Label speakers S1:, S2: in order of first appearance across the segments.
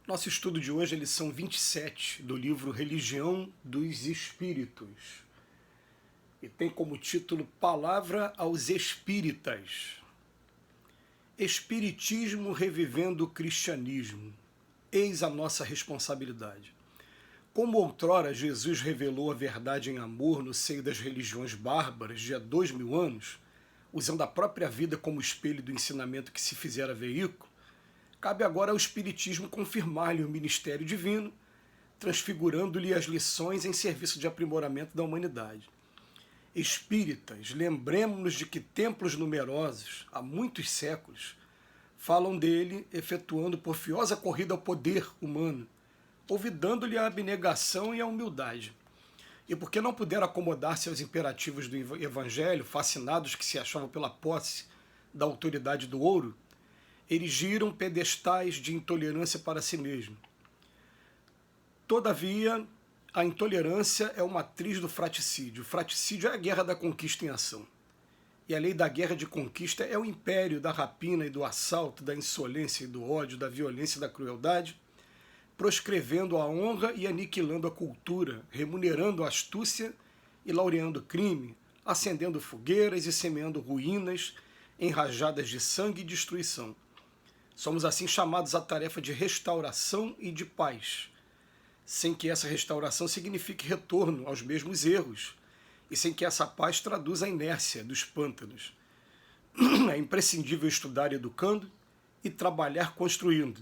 S1: Nosso estudo de hoje é a lição 27 do livro Religião dos Espíritos. E tem como título Palavra aos Espíritas. Espiritismo revivendo o cristianismo. Eis a nossa responsabilidade. Como outrora Jesus revelou a verdade em amor no seio das religiões bárbaras de há 2000 anos, usando a própria vida como espelho do ensinamento que se fizera veículo, cabe agora ao Espiritismo confirmar-lhe o ministério divino, transfigurando-lhe as lições em serviço de aprimoramento da humanidade. Espíritas, lembremos-nos de que templos numerosos, há muitos séculos, falam dele efetuando porfiosa corrida ao poder humano, olvidando-lhe a abnegação e a humildade. E porque não puderam acomodar-se aos imperativos do Evangelho, fascinados que se achavam pela posse da autoridade do ouro, erigiram pedestais de intolerância para si mesmo. Todavia, a intolerância é uma matriz do fraticídio. O fraticídio é a guerra da conquista em ação. E a lei da guerra de conquista é o império da rapina e do assalto, da insolência e do ódio, da violência e da crueldade, proscrevendo a honra e aniquilando a cultura, remunerando a astúcia e laureando o crime, acendendo fogueiras e semeando ruínas enrajadas de sangue e destruição. Somos assim chamados à tarefa de restauração e de paz, sem que essa restauração signifique retorno aos mesmos erros e sem que essa paz traduza a inércia dos pântanos. É imprescindível estudar educando e trabalhar construindo.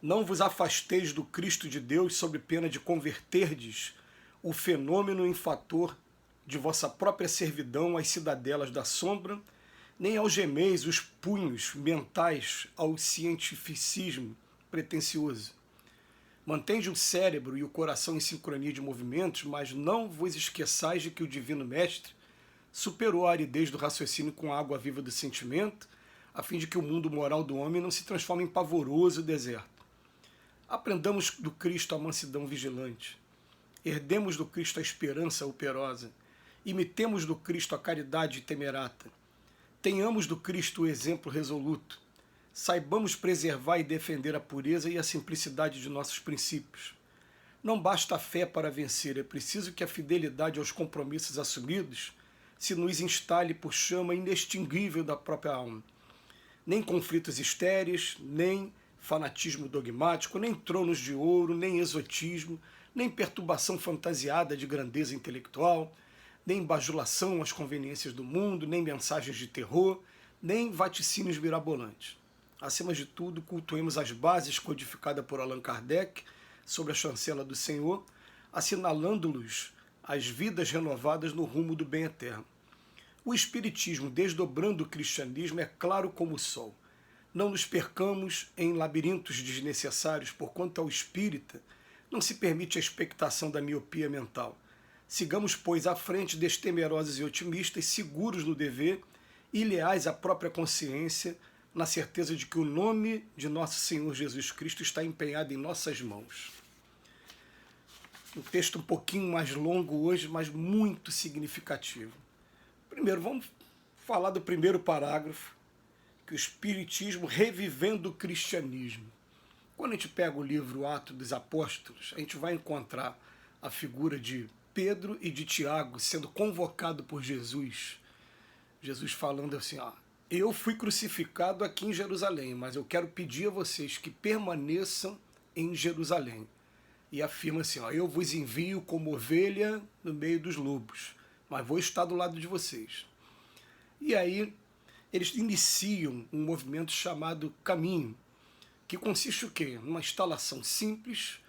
S1: Não vos afasteis do Cristo de Deus sob pena de converterdes o fenômeno em fator de vossa própria servidão às cidadelas da sombra, nem algemeis os punhos mentais ao cientificismo pretensioso. Mantende o cérebro e o coração em sincronia de movimentos, mas não vos esqueçais de que o Divino Mestre superou a aridez do raciocínio com a água viva do sentimento, a fim de que o mundo moral do homem não se transforme em pavoroso deserto. Aprendamos do Cristo a mansidão vigilante. Herdemos do Cristo a esperança operosa. Imitemos do Cristo a caridade temerata. Tenhamos do Cristo o exemplo resoluto. Saibamos preservar e defender a pureza e a simplicidade de nossos princípios. Não basta a fé para vencer, é preciso que a fidelidade aos compromissos assumidos se nos instale por chama inextinguível da própria alma. Nem conflitos estéreis, nem fanatismo dogmático, nem tronos de ouro, nem exotismo, nem perturbação fantasiada de grandeza intelectual, nem bajulação às conveniências do mundo, nem mensagens de terror, nem vaticínios mirabolantes. Acima de tudo, cultuemos as bases codificadas por Allan Kardec sobre a chancela do Senhor, assinalando-lhes as vidas renovadas no rumo do bem eterno. O Espiritismo, desdobrando o cristianismo, é claro como o sol. Não nos percamos em labirintos desnecessários, porquanto ao espírita não se permite a expectação da miopia mental. Sigamos, pois, à frente destemerosos e otimistas, seguros no dever e leais à própria consciência, na certeza de que o nome de nosso Senhor Jesus Cristo está empenhado em nossas mãos. Um texto um pouquinho mais longo hoje, mas muito significativo. Primeiro, vamos falar do primeiro parágrafo, que o Espiritismo revivendo o cristianismo. Quando a gente pega o livro Atos dos Apóstolos, a gente vai encontrar a figura de Pedro e de Tiago sendo convocado por Jesus. Jesus falando assim, eu fui crucificado aqui em Jerusalém, mas eu quero pedir a vocês que permaneçam em Jerusalém. E afirma assim, eu vos envio como ovelha no meio dos lobos, mas vou estar do lado de vocês. E aí eles iniciam um movimento chamado Caminho, que consiste o quê? Numa instalação simples,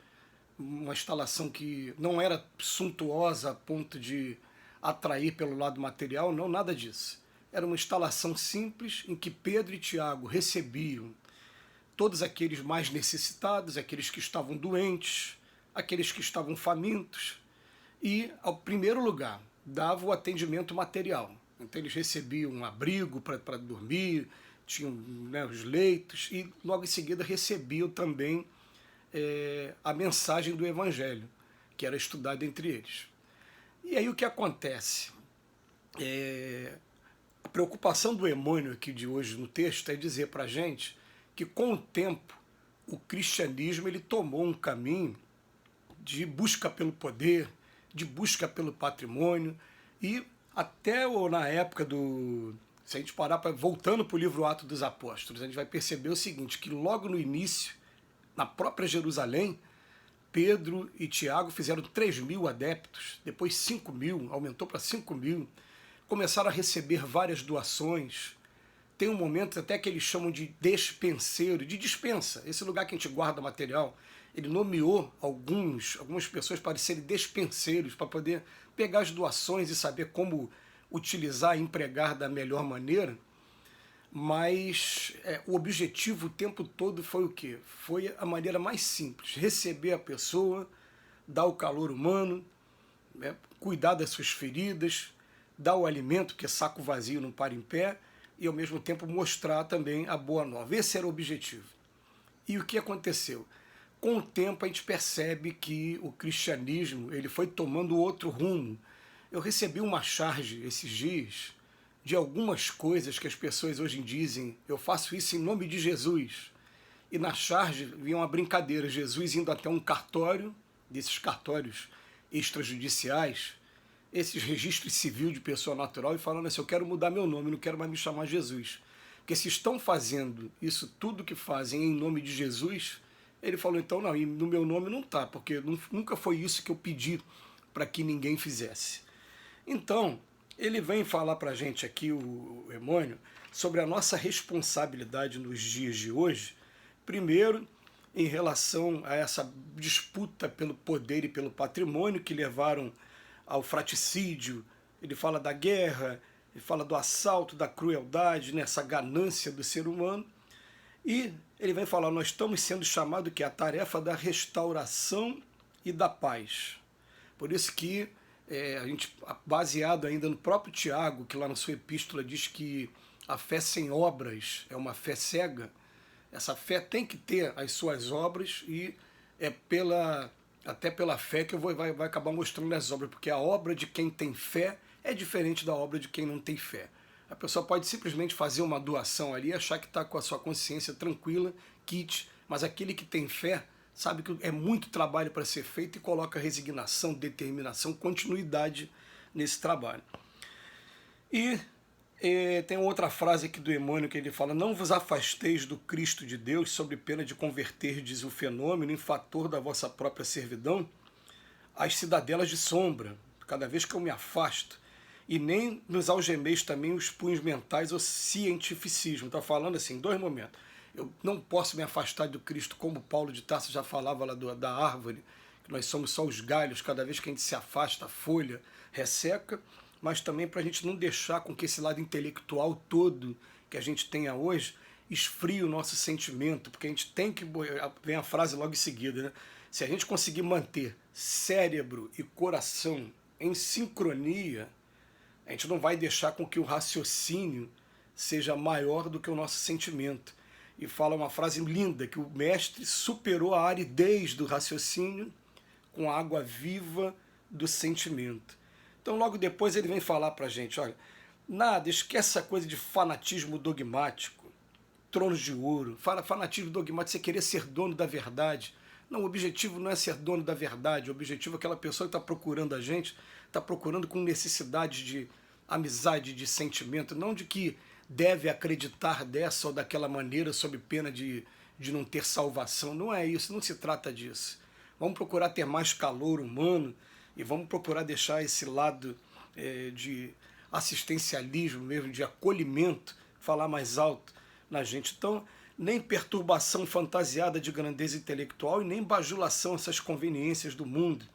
S1: uma instalação que não era suntuosa a ponto de atrair pelo lado material, não, nada disso. Era uma instalação simples em que Pedro e Tiago recebiam todos aqueles mais necessitados, aqueles que estavam doentes, aqueles que estavam famintos, e, ao primeiro lugar, dava o atendimento material. Então eles recebiam um abrigo para dormir, tinham os leitos, e logo em seguida recebiam também a mensagem do Evangelho, que era estudada entre eles. E aí o que acontece? A preocupação do Emmanuel aqui de hoje no texto é dizer para a gente que com o tempo o cristianismo ele tomou um caminho de busca pelo poder, de busca pelo patrimônio, e até na época do... Se a gente parar, voltando para o livro Atos dos Apóstolos, a gente vai perceber o seguinte, que logo no início, na própria Jerusalém, Pedro e Tiago fizeram 3.000 adeptos, depois 5.000, aumentou para 5.000, começaram a receber várias doações. Tem um momento até que eles chamam de despenseiro, de dispensa, esse lugar que a gente guarda material. Ele nomeou algumas pessoas para serem despenseiros, para poder pegar as doações e saber como utilizar e empregar da melhor maneira. Mas o objetivo o tempo todo foi o quê? Foi a maneira mais simples, receber a pessoa, dar o calor humano, né, cuidar das suas feridas, dar o alimento, porque saco vazio não para em pé, e ao mesmo tempo mostrar também a boa nova. Esse era o objetivo. E o que aconteceu? Com o tempo a gente percebe que o cristianismo ele foi tomando outro rumo. Eu recebi uma charge esses dias de algumas coisas que as pessoas hoje dizem, eu faço isso em nome de Jesus. E na charge vinha uma brincadeira, Jesus indo até um cartório, desses cartórios extrajudiciais, esses registros civil de pessoa natural, e falando assim, eu quero mudar meu nome, não quero mais me chamar Jesus. Porque se estão fazendo isso tudo que fazem em nome de Jesus, ele falou, então não, e no meu nome não está, porque nunca foi isso que eu pedi para que ninguém fizesse. Então, ele vem falar para a gente aqui, o Emmanuel, sobre a nossa responsabilidade nos dias de hoje, primeiro, em relação a essa disputa pelo poder e pelo patrimônio que levaram ao fratricídio. Ele fala da guerra, ele fala do assalto, da crueldade, nessa ganância do ser humano. E ele vem falar, nós estamos sendo chamados que é a tarefa da restauração e da paz. Por isso que a gente, baseado ainda no próprio Tiago, que lá na sua epístola diz que a fé sem obras é uma fé cega, essa fé tem que ter as suas obras e até pela fé que vai acabar mostrando as obras, porque a obra de quem tem fé é diferente da obra de quem não tem fé. A pessoa pode simplesmente fazer uma doação ali, achar que está com a sua consciência tranquila, quite, mas aquele que tem fé sabe que é muito trabalho para ser feito e coloca resignação, determinação, continuidade nesse trabalho. E tem outra frase aqui do Emmanuel que ele fala, não vos afasteis do Cristo de Deus sob pena de converterdes o fenômeno em fator da vossa própria servidão às cidadelas de sombra, cada vez que eu me afasto, e nem nos algemeis também os punhos mentais ou cientificismo. Está falando assim, dois momentos. Eu não posso me afastar do Cristo, como Paulo de Tarso já falava lá da árvore, que nós somos só os galhos, cada vez que a gente se afasta, a folha resseca, mas também para a gente não deixar com que esse lado intelectual todo que a gente tenha hoje esfrie o nosso sentimento, porque a gente tem que... Vem a frase logo em seguida, né? Se a gente conseguir manter cérebro e coração em sincronia, a gente não vai deixar com que o raciocínio seja maior do que o nosso sentimento. E fala uma frase linda, que o mestre superou a aridez do raciocínio com a água viva do sentimento. Então logo depois ele vem falar para a gente, olha, nada, esquece essa coisa de fanatismo dogmático, tronos de ouro, fanatismo dogmático, você querer ser dono da verdade. Não, o objetivo não é ser dono da verdade, o objetivo é aquela pessoa que está procurando a gente, está procurando com necessidade de amizade, de sentimento, não de que deve acreditar dessa ou daquela maneira sob pena de não ter salvação. Não é isso, não se trata disso. Vamos procurar ter mais calor humano e vamos procurar deixar esse lado de assistencialismo mesmo, de acolhimento, falar mais alto na gente. Então, nem perturbação fantasiada de grandeza intelectual e nem bajulação, essas conveniências do mundo.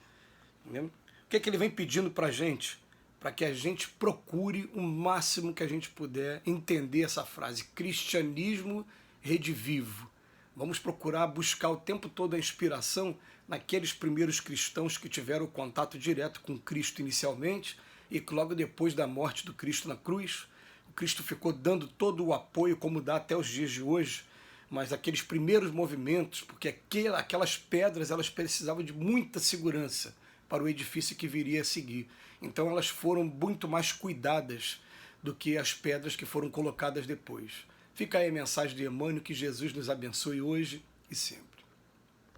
S1: Entendeu? O que é que ele vem pedindo para a gente? Para que a gente procure o máximo que a gente puder entender essa frase, cristianismo redivivo. Vamos procurar buscar o tempo todo a inspiração naqueles primeiros cristãos que tiveram contato direto com Cristo inicialmente e que logo depois da morte do Cristo na cruz, o Cristo ficou dando todo o apoio, como dá até os dias de hoje, mas aqueles primeiros movimentos, porque aquelas pedras elas precisavam de muita segurança para o edifício que viria a seguir. Então elas foram muito mais cuidadas do que as pedras que foram colocadas depois. Fica aí a mensagem de Emmanuel, que Jesus nos abençoe hoje e sempre.